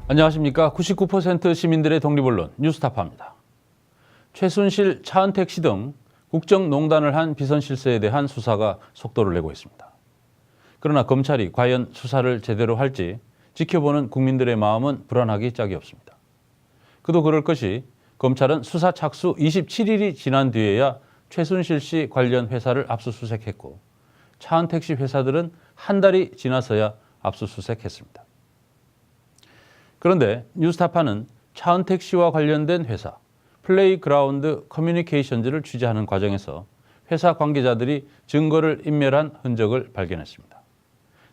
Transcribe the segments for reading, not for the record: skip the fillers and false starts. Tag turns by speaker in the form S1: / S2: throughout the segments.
S1: 안녕하십니까. 99% 시민들의 독립언론 뉴스타파입니다. 최순실, 차은택 씨 등 국정농단을 한 비선 실세에 대한 수사가 속도를 내고 있습니다. 그러나 검찰이 과연 수사를 제대로 할지 지켜보는 국민들의 마음은 불안하기 짝이 없습니다. 그도 그럴 것이 검찰은 수사 착수 27일이 지난 뒤에야 최순실 씨 관련 회사를 압수수색했고 차은택 씨 회사들은 한 달이 지나서야 압수수색했습니다. 그런데 뉴스타파는 차은택 씨와 관련된 회사 플레이그라운드 커뮤니케이션즈를 취재하는 과정에서 회사 관계자들이 증거를 인멸한 흔적을 발견했습니다.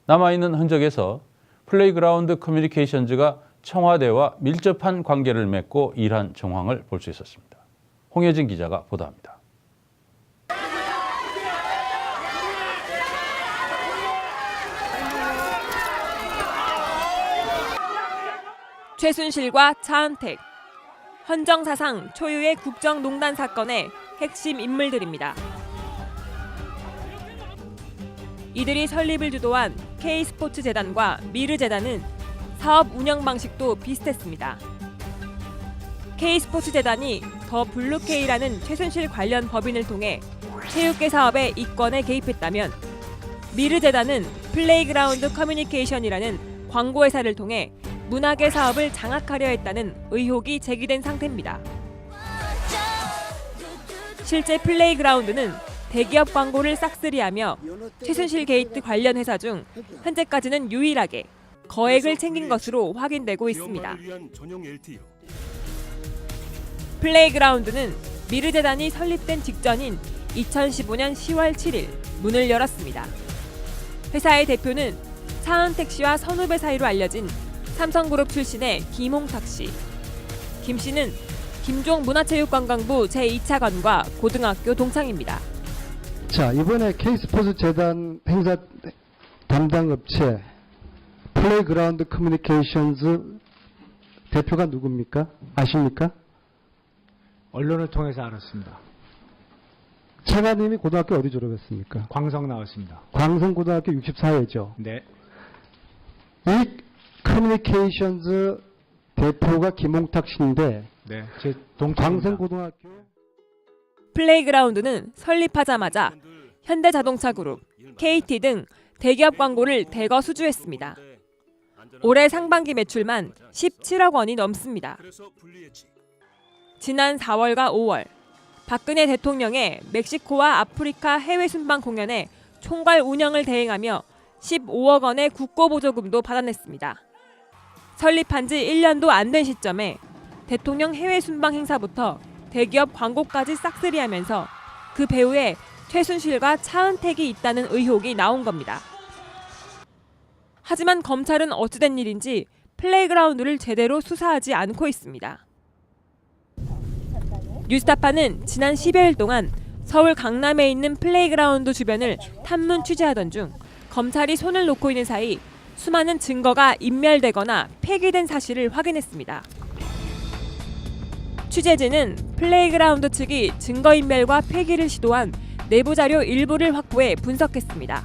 S1: 남아있는 흔적에서 플레이그라운드 커뮤니케이션즈가 청와대와 밀접한 관계를 맺고 일한 정황을 볼 수 있었습니다. 홍혜진 기자가 보도합니다.
S2: 최순실과 차은택, 헌정사상 초유의 국정농단 사건의 핵심 인물들입니다. 이들이 설립을 주도한 K스포츠재단과 미르재단은 사업 운영 방식도 비슷했습니다. K스포츠재단이 더 블루K라는 최순실 관련 법인을 통해 체육계 사업의 이권에 개입했다면 미르재단은 플레이그라운드 커뮤니케이션이라는 광고회사를 통해 문화계 사업을 장악하려 했다는 의혹이 제기된 상태입니다. 실제 플레이그라운드는 대기업 광고를 싹쓸이하며 최순실 게이트 관련 회사 중 현재까지는 유일하게 거액을 챙긴 것으로 확인되고 있습니다. 플레이그라운드는 미르재단이 설립된 직전인 2015년 10월 7일 문을 열었습니다. 회사의 대표는 차은택 씨와 선후배 사이로 알려진 삼성그룹 출신의 김홍탁 씨. 김 씨는 김종 문화체육관광부 제2차관과 고등학교 동창입니다.
S3: 자, 이번에 K스포츠재단 행사 담당 업체 플레이그라운드 커뮤니케이션즈 대표가 누굽니까? 아십니까?
S4: 언론을 통해서 알았습니다.
S3: 차관님이 고등학교 어디 졸업했습니까?
S4: 광성 나왔습니다.
S3: 광성고등학교 64회죠.
S4: 네.
S3: 이 커뮤니케이션즈 대표가 김홍탁 씨인데
S4: 네. 제 동창입니다.
S3: 광성고등학교
S2: 플레이그라운드는 설립하자마자 현대자동차그룹, KT 등 대기업 광고를 대거 수주했습니다. 올해 상반기 매출만 17억 원이 넘습니다. 지난 4월과 5월, 박근혜 대통령의 멕시코와 아프리카 해외 순방 공연에 총괄 운영을 대행하며 15억 원의 국고보조금도 받아냈습니다. 설립한 지 1년도 안 된 시점에 대통령 해외 순방 행사부터 대기업 광고까지 싹쓸이하면서 그 배후에 최순실과 차은택이 있다는 의혹이 나온 겁니다. 하지만 검찰은 어찌된 일인지 플레이그라운드를 제대로 수사하지 않고 있습니다. 뉴스타파는 지난 10여일 동안 서울 강남에 있는 플레이그라운드 주변을 탐문 취재하던 중 검찰이 손을 놓고 있는 사이 수많은 증거가 인멸되거나 폐기된 사실을 확인했습니다. 취재진은 플레이그라운드 측이 증거인멸과 폐기를 시도한 내부 자료 일부를 확보해 분석했습니다.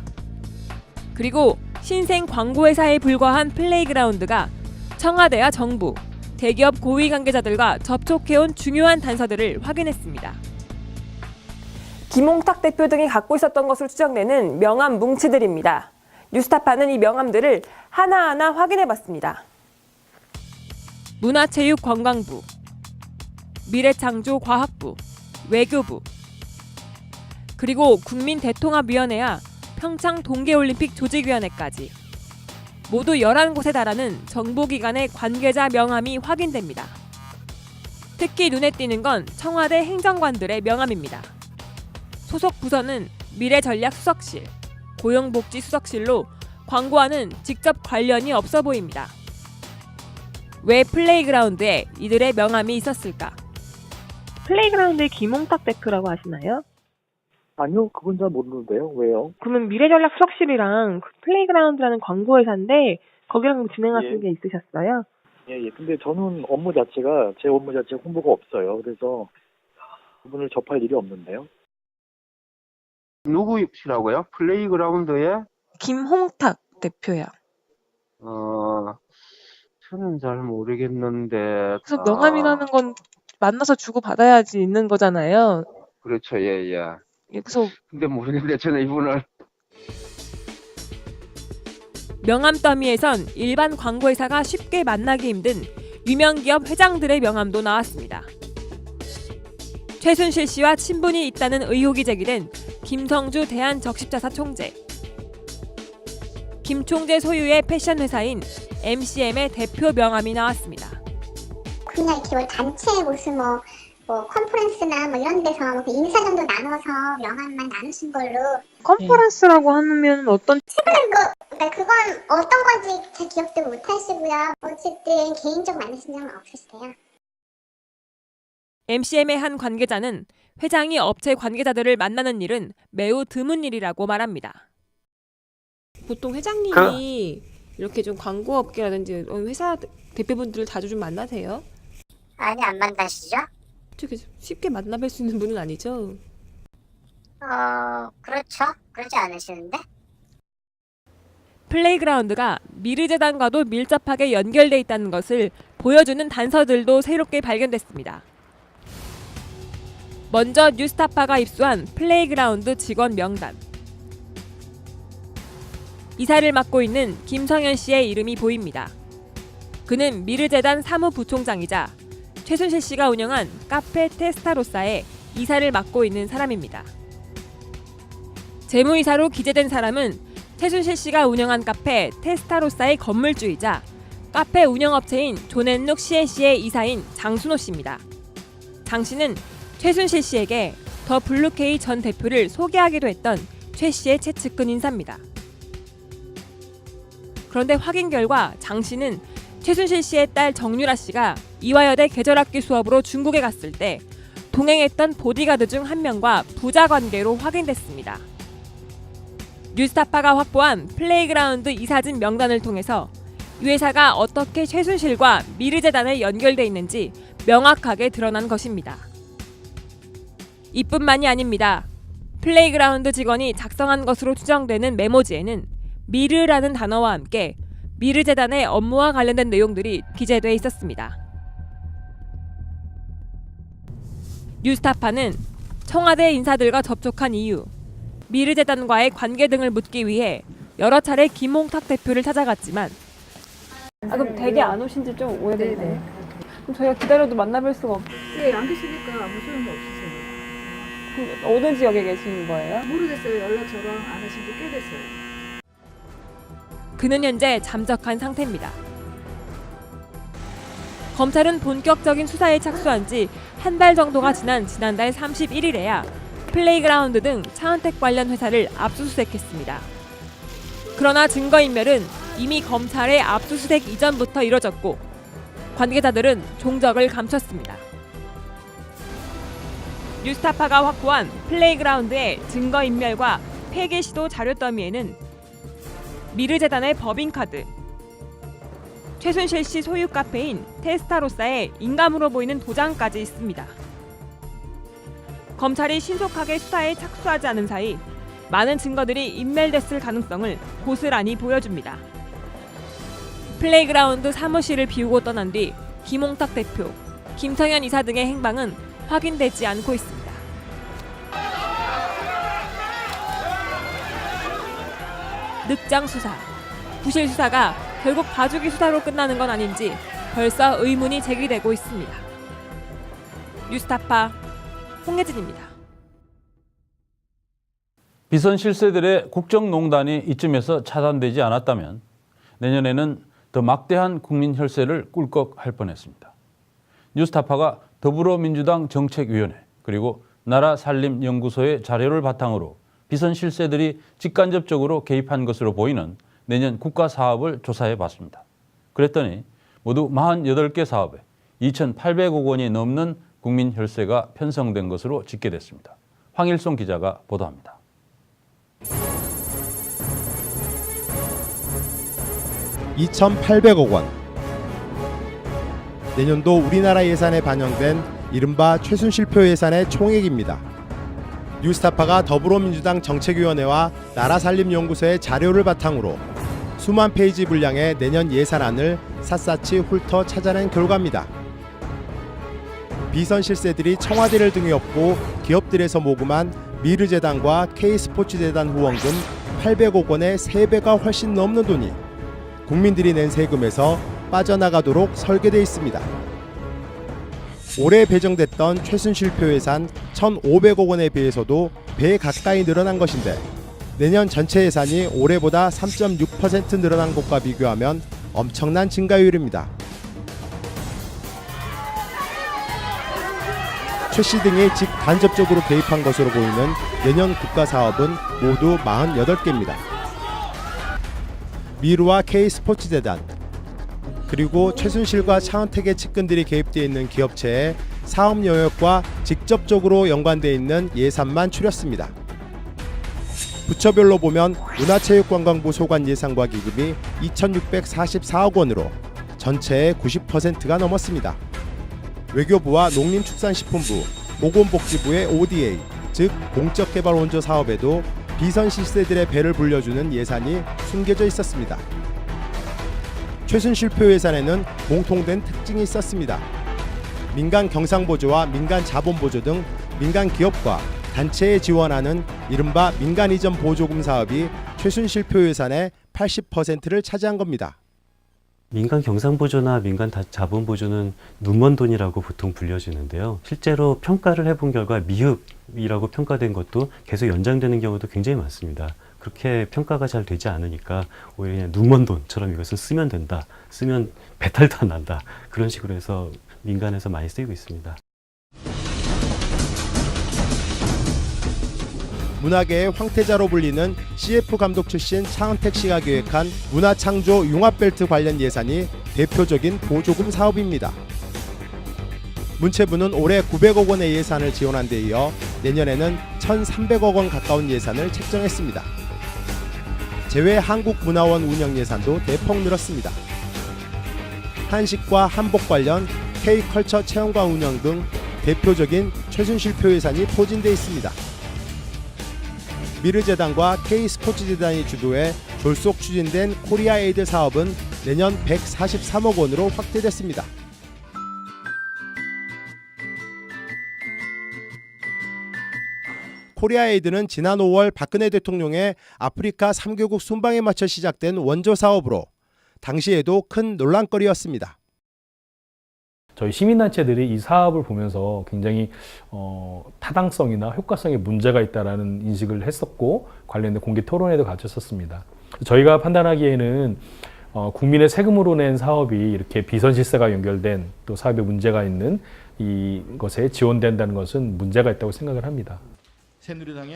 S2: 그리고 신생 광고회사에 불과한 플레이그라운드가 청와대와 정부, 대기업 고위 관계자들과 접촉해온 중요한 단서들을 확인했습니다. 김홍탁 대표 등이 갖고 있었던 것으로 추정되는 명함 뭉치들입니다. 뉴스타파는 이 명함들을 하나하나 확인해봤습니다. 문화체육관광부, 미래창조과학부, 외교부, 그리고 국민대통합위원회와 평창동계올림픽 조직위원회까지 모두 11곳에 달하는 정보기관의 관계자 명함이 확인됩니다. 특히 눈에 띄는 건 청와대 행정관들의 명함입니다. 소속 부서는 미래전략수석실, 고용복지수석실로 광고와는 직접 관련이 없어 보입니다. 왜 플레이그라운드에 이들의 명함이 있었을까?
S5: 플레이그라운드의 김홍탁 대표라고 아시나요?
S6: 아니요, 그건 잘 모르는데요. 왜요?
S5: 그러면 미래전략 수석실이랑 플레이그라운드라는 광고회사인데 거기랑 진행하신
S6: 예.
S5: 게 있으셨어요?
S6: 예. 근데 저는 제 업무 자체가 홍보가 없어요. 그래서 그분을 접할 일이 없는데요.
S7: 누구시라고요? 플레이그라운드에
S5: 김홍탁 대표요.
S7: 그거는 잘 모르겠는데.
S8: 그래서 명함이라는 건 만나서 주고 받아야지 있는 거잖아요.
S7: 그렇죠, 예, 예.
S8: 예, 그래서
S7: 근데 모르겠는데 저는 이분을.
S2: 명함 더미에선 일반 광고회사가 쉽게 만나기 힘든 유명 기업 회장들의 명함도 나왔습니다. 최순실 씨와 친분이 있다는 의혹이 제기된 김성주 대한적십자사 총재. 김 총재 소유의 패션 회사인 MCM의 대표 명함이 나왔습니다.
S9: 그냥 이렇게 뭐 단체 무슨 뭐 컨퍼런스나 뭐 이런 데서 뭐 인사 정도 나눠서 명함만 나누신 걸로.
S8: 컨퍼런스라고 하면 어떤
S9: 그러니까 그건 어떤 건지 제 기억도 못 하시고요. 어쨌든 개인적 만나신 적은 없으세요.
S2: MCM의 한 관계자는 회장이 업체 관계자들을 만나는 일은 매우 드문 일이라고 말합니다.
S10: 보통 회장님이 이렇게 좀 광고업계라든지 회사 대표분들을 자주 좀 만나세요?
S9: 아니, 안 만나시죠?
S10: 어떻게 쉽게 만나뵐 수 있는 분은 아니죠?
S9: 그렇죠. 그러지 않으시는데?
S2: 플레이그라운드가 미르재단과도 밀접하게 연결돼 있다는 것을 보여주는 단서들도 새롭게 발견됐습니다. 먼저 뉴스타파가 입수한 플레이그라운드 직원 명단. 이사를 맡고 있는 김성현 씨의 이름이 보입니다. 그는 미르재단 사무부총장이자 최순실 씨가 운영한 카페 테스타로사의 이사를 맡고 있는 사람입니다. 재무이사로 기재된 사람은 최순실 씨가 운영한 카페 테스타로사의 건물주이자 카페 운영업체인 존앤룩 CNC의 이사인 장순호 씨입니다. 장 씨는 최순실 씨에게 더 블루케이 전 대표를 소개하기도 했던 최 씨의 최측근 인사입니다. 그런데 확인 결과 장 씨는 최순실 씨의 딸 정유라 씨가 이화여대 계절학기 수업으로 중국에 갔을 때 동행했던 보디가드 중 한 명과 부자 관계로 확인됐습니다. 뉴스타파가 확보한 플레이그라운드 이사진 명단을 통해서 이 회사가 어떻게 최순실과 미르재단에 연결돼 있는지 명확하게 드러난 것입니다. 이뿐만이 아닙니다. 플레이그라운드 직원이 작성한 것으로 추정되는 메모지에는 미르라는 단어와 함께 미르재단의 업무와 관련된 내용들이 기재돼 있었습니다. 뉴스타파는 청와대 인사들과 접촉한 이유, 미르재단과의 관계 등을 묻기 위해 여러 차례 김홍탁 대표를 찾아갔지만
S8: 그럼 댁에 안 오신 지 좀 오래됐나요? 그럼 저희가 기다려도 만나뵐 수가
S11: 네, 안 계시니까 아무 소용이 없으세요.
S8: 어느 지역에 계시는 거예요?
S11: 모르겠어요. 연락 저랑 안 하신 지 꽤 됐어요.
S2: 그는 현재 잠적한 상태입니다. 검찰은 본격적인 수사에 착수한 지 한 달 정도가 지난 지난달 31일에야 플레이그라운드 등 차은택 관련 회사를 압수수색했습니다. 그러나 증거인멸은 이미 검찰의 압수수색 이전부터 이뤄졌고 관계자들은 종적을 감췄습니다. 뉴스타파가 확보한 플레이그라운드의 증거인멸과 폐기 시도 자료 더미에는 미르재단의 법인카드, 최순실 씨 소유 카페인 테스타로사의 인감으로 보이는 도장까지 있습니다. 검찰이 신속하게 수사에 착수하지 않은 사이 많은 증거들이 인멸됐을 가능성을 고스란히 보여줍니다. 플레이그라운드 사무실을 비우고 떠난 뒤 김홍탁 대표, 김성현 이사 등의 행방은 확인되지 않고 있습니다. 늑장 수사, 부실 수사가 결국 봐주기 수사로 끝나는 건 아닌지 벌써 의문이 제기되고 있습니다. 뉴스타파 홍혜진입니다.
S1: 비선 실세들의 국정농단이 이쯤에서 차단되지 않았다면 내년에는 더 막대한 국민 혈세를 꿀꺽할 뻔했습니다. 뉴스타파가 더불어민주당 정책위원회 그리고 나라살림연구소의 자료를 바탕으로 비선 실세들이 직간접적으로 개입한 것으로 보이는 내년 국가 사업을 조사해 봤습니다. 그랬더니 모두 48개 사업에 2,800억 원이 넘는 국민 혈세가 편성된 것으로 집계됐습니다. 황일송 기자가 보도합니다.
S12: (2,800억 원) 내년도 우리나라 예산에 반영된 이른바 최순실표 예산의 총액입니다. 뉴스타파가 더불어민주당 정책위원회와 나라살림연구소의 자료를 바탕으로 수만 페이지 분량의 내년 예산안을 샅샅이 훑어 찾아낸 결과입니다. 비선 실세들이 청와대를 등에 업고 기업들에서 모금한 미르재단과 K스포츠재단 후원금 800억 원의 3배가 훨씬 넘는 돈이 국민들이 낸 세금에서 빠져나가도록 설계되어 있습니다. 올해 배정됐던 최순실표 예산 1,500억 원에 비해서도 배 가까이 늘어난 것인데 내년 전체 예산이 올해보다 3.6% 늘어난 것과 비교하면 엄청난 증가율입니다. 최 씨 등이 직간접적으로 개입한 것으로 보이는 내년 국가사업은 모두 48개입니다. 미르와 K스포츠재단 그리고 최순실과 차은택의 측근들이 개입되어 있는 기업체의 사업 영역과 직접적으로 연관되어 있는 예산만 추렸습니다. 부처별로 보면 문화체육관광부 소관 예산과 기금이 2,644억 원으로 전체의 90%가 넘었습니다. 외교부와 농림축산식품부, 보건복지부의 ODA, 즉 공적개발 원조 사업에도 비선 실세들의 배를 불려주는 예산이 숨겨져 있었습니다. 최순실표 예산에는 공통된 특징이 있었습니다. 민간 경상보조와 민간 자본보조 등 민간 기업과 단체에 지원하는 이른바 민간 이전 보조금 사업이 최순실표 예산의 80%를 차지한 겁니다.
S13: 민간 경상보조나 민간 자본보조는 눈먼 돈이라고 보통 불려지는데요. 실제로 평가를 해본 결과 미흡이라고 평가된 것도 계속 연장되는 경우도 굉장히 많습니다. 그렇게 평가가 잘 되지 않으니까 오히려 그냥 눈먼 돈처럼 이것은 쓰면 된다, 쓰면 배탈도 안 난다, 그런 식으로 해서 민간에서 많이 쓰이고 있습니다.
S12: 문화계의 황태자로 불리는 CF 감독 출신 차은택 씨가 기획한 문화창조 융합벨트 관련 예산이 대표적인 보조금 사업입니다. 문체부는 올해 900억 원의 예산을 지원한 데 이어 내년에는 1,300억 원 가까운 예산을 책정했습니다. 제외 한국문화원 운영 예산도 대폭 늘었습니다. 한식과 한복 관련 K컬처 체험관 운영 등 대표적인 최순실표 예산이 포진돼 있습니다. 미르재단과 K스포츠재단이 주도해 졸속 추진된 코리아에이드 사업은 내년 143억 원으로 확대됐습니다. 코리아에이드는 지난 5월 박근혜 대통령의 아프리카 3개국 순방에 맞춰 시작된 원조 사업으로 당시에도 큰 논란거리였습니다.
S14: 저희 시민단체들이 이 사업을 보면서 굉장히 타당성이나 효과성에 문제가 있다는 인식을 했었고 관련된 공개 토론회도 가졌었습니다. 저희가 판단하기에는 국민의 세금으로 낸 사업이 이렇게 비선실세가 연결된 또 사업에 문제가 있는 이것에 지원된다는 것은 문제가 있다고 생각을 합니다.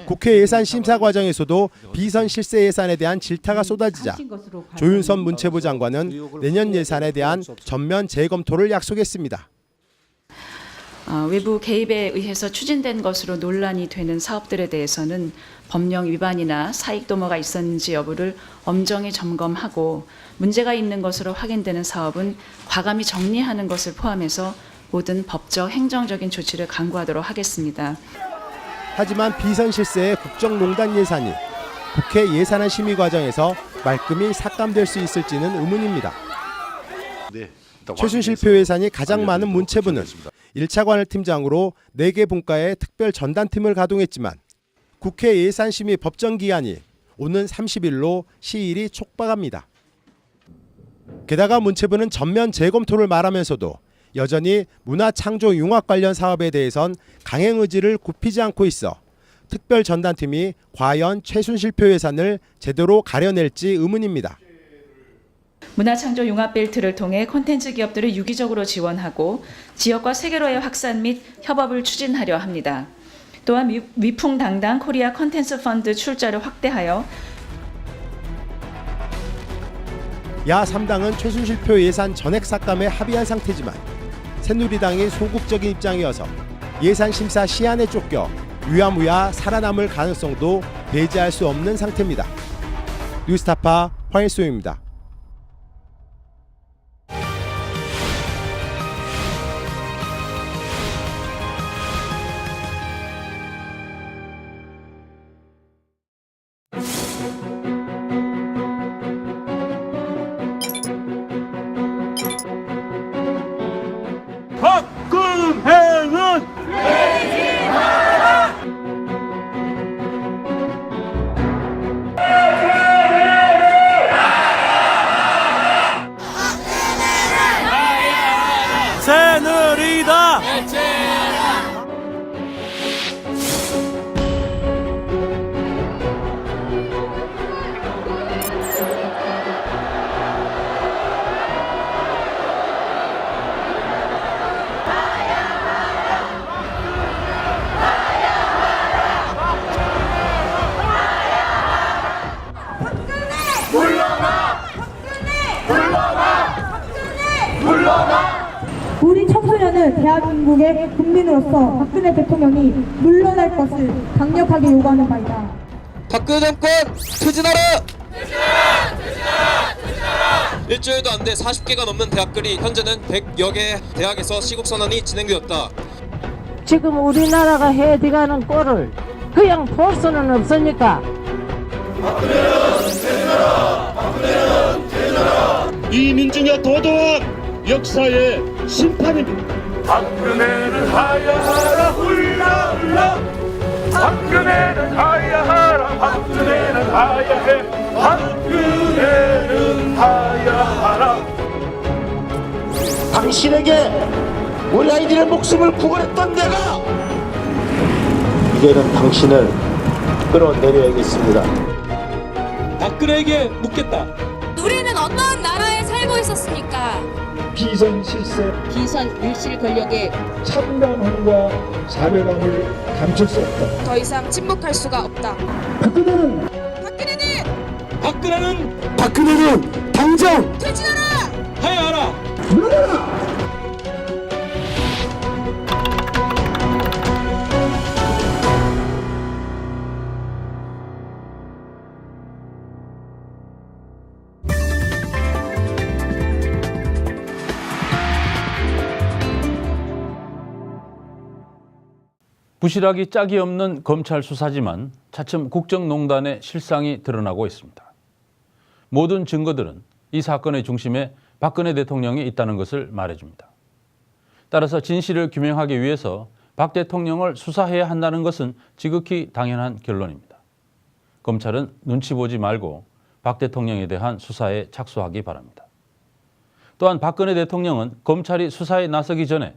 S12: 국회 예산 심사 과정에서도 비선 실세 예산에 대한 질타가 쏟아지자 조윤선 문체부 장관은 내년 예산에 대한 전면 재검토를 약속했습니다.
S15: 외부 개입에 의해서 추진된 것으로 논란이 되는 사업들에 대해서는 법령 위반이나 사익 도모가 있었는지 여부를 엄정히 점검하고 문제가 있는 것으로 확인되는 사업은 과감히 정리하는 것을 포함해서 모든 법적 행정적인 조치를 강구하도록 하겠습니다.
S12: 하지만 비선 실세의 국정농단 예산이 국회 예산안 심의 과정에서 말끔히 삭감될 수 있을지는 의문입니다. 최순실표 예산이 가장 많은 문체부는 1차 관할팀장으로 4개 분과의 특별 전단팀을 가동했지만 국회 예산심의 법정 기한이 오는 30일로 시일이 촉박합니다. 게다가 문체부는 전면 재검토를 말하면서도 여전히 문화창조 융합 관련 사업에 대해선 강행 의지를 굽히지 않고 있어 특별 전단팀이 과연 최순실표 예산을 제대로 가려낼지 의문입니다.
S15: 문화창조 융합벨트를 통해 콘텐츠 기업들을 유기적으로 지원하고 지역과 세계로의 확산 및 협업을 추진하려 합니다. 또한 위풍당당 코리아 콘텐츠 펀드 출자를 확대하여
S12: 야 3당은 최순실표 예산 전액 삭감에 합의한 상태지만 새누리당이 소극적인 입장이어서 예산 심사 시한에 쫓겨 유야무야 살아남을 가능성도 배제할 수 없는 상태입니다. 뉴스타파 황일수입니다.
S8: 대한민국의 국민으로서 박근혜 대통령이 물러날 것을 강력하게 요구하는 바이다.
S16: 박근혜 정권 퇴진하라! 일주일도 안 돼 40개가 넘는 대학들이 현재는 100여 개 대학에서 시국선언이 진행되었다.
S17: 지금 우리나라가 해대가는 꼴을 그냥 볼 수는 없으니까.
S18: 이 민중의 도도한 역사의 심판입니다. 박근혜는 하야하라 훌라 훌라. 박근혜는 하야하라. 박근혜는 하야해. 박근혜는 하야하라. 당신에게 우리 아이들의 목숨을 구원했던 내가 이제는 당신을 끌어내려야겠습니다.
S16: 박근혜에게 묻겠다.
S10: 우리는 어떤 나라에 살고 있었습니까?
S18: 비선 실세,
S10: 비선 일실 권력에
S18: 참담함과 사명함을 감출 수 없다.
S10: 더 이상 침묵할 수가 없다.
S18: 박근혜는 당장
S10: 퇴진하라!
S16: 하야하라!
S18: 물러나라!
S1: 부실하기 짝이 없는 검찰 수사지만 차츰 국정농단의 실상이 드러나고 있습니다. 모든 증거들은 이 사건의 중심에 박근혜 대통령이 있다는 것을 말해줍니다. 따라서 진실을 규명하기 위해서 박 대통령을 수사해야 한다는 것은 지극히 당연한 결론입니다. 검찰은 눈치 보지 말고 박 대통령에 대한 수사에 착수하기 바랍니다. 또한 박근혜 대통령은 검찰이 수사에 나서기 전에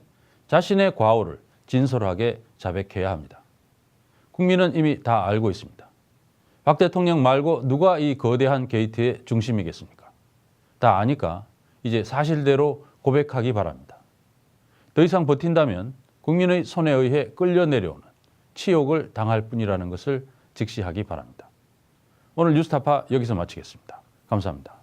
S1: 자신의 과오를 진솔하게 자백해야 합니다. 국민은 이미 다 알고 있습니다. 박 대통령 말고 누가 이 거대한 게이트의 중심이겠습니까? 다 아니까 이제 사실대로 고백하기 바랍니다. 더 이상 버틴다면 국민의 손에 의해 끌려 내려오는 치욕을 당할 뿐이라는 것을 직시하기 바랍니다. 오늘 뉴스타파 여기서 마치겠습니다. 감사합니다.